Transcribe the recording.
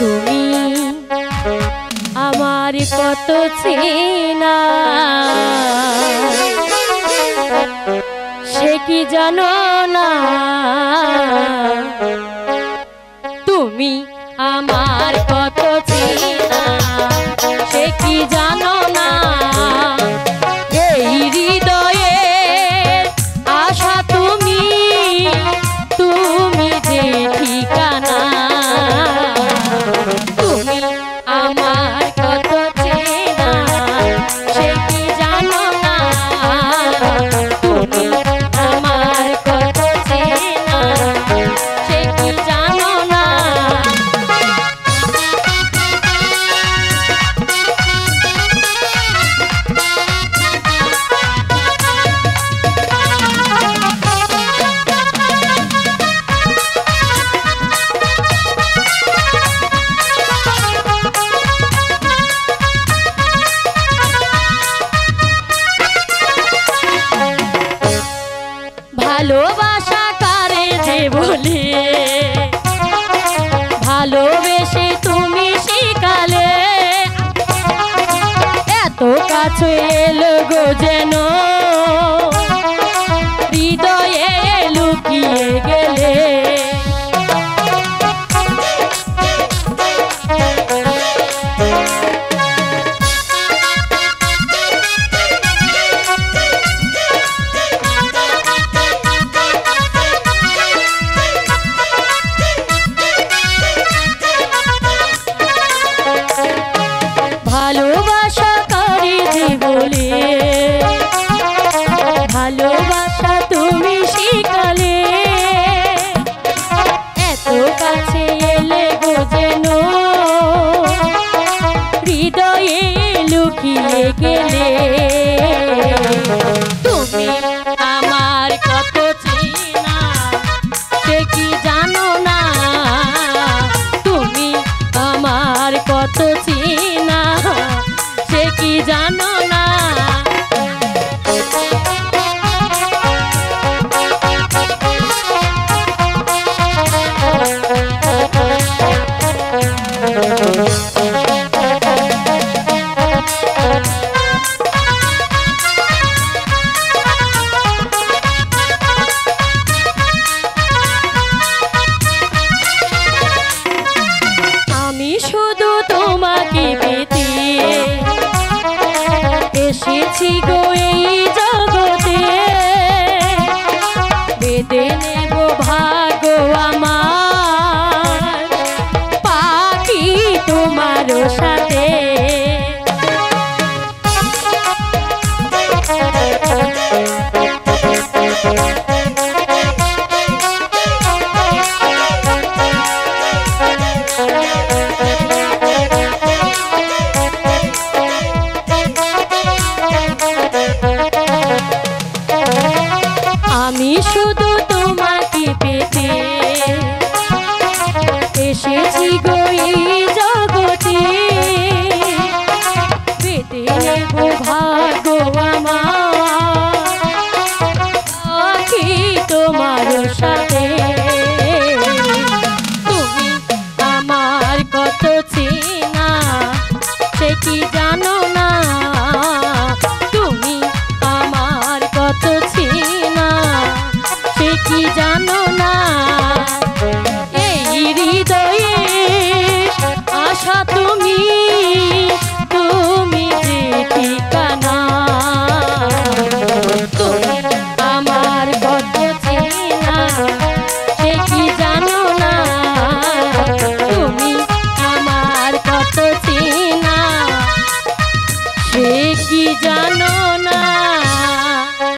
তুমি আমার কত চেনা সে কি জানো না, তুমি আমার কত চেনা সে কি জানো না। এই হৃদয়ের আশা তুমি, তুমি যে ঠিকানা, তুমি আমার কত চেনা সে কি জানো না, তুমি আমার কত চেনা সে কি জানো না। ভালোবাসা কারে যে বলে, ভালোবেসে তুমি শিখালে, এত কাছে এলো গো যেন হৃদয়ে লুকিয়ে গেলে। ভালোবাসা কারে যে বলে, ভালোবাসা তুমি শিখালে, এত কাছে এলে গো যেন হৃদয়ে লুকিয়ে গেলে। তুমি আমার কত চেনা সে কি জানো না, তুমি আমার কত চেনা সে কি জানো না। আমি শুধু তোমাকে পেতে এসেছি গো এই জগতে, বেঁধে নেব ভাগ্য আমার পাখি তোমার সাথে। আমি শুধু তোমাকে পেতে এসেছি গো এই জগতে, পেতে নেব ভাগ্য আমার পাখি তোমার সাথে। তুমি আমার কত চেনা সে কি জানো না,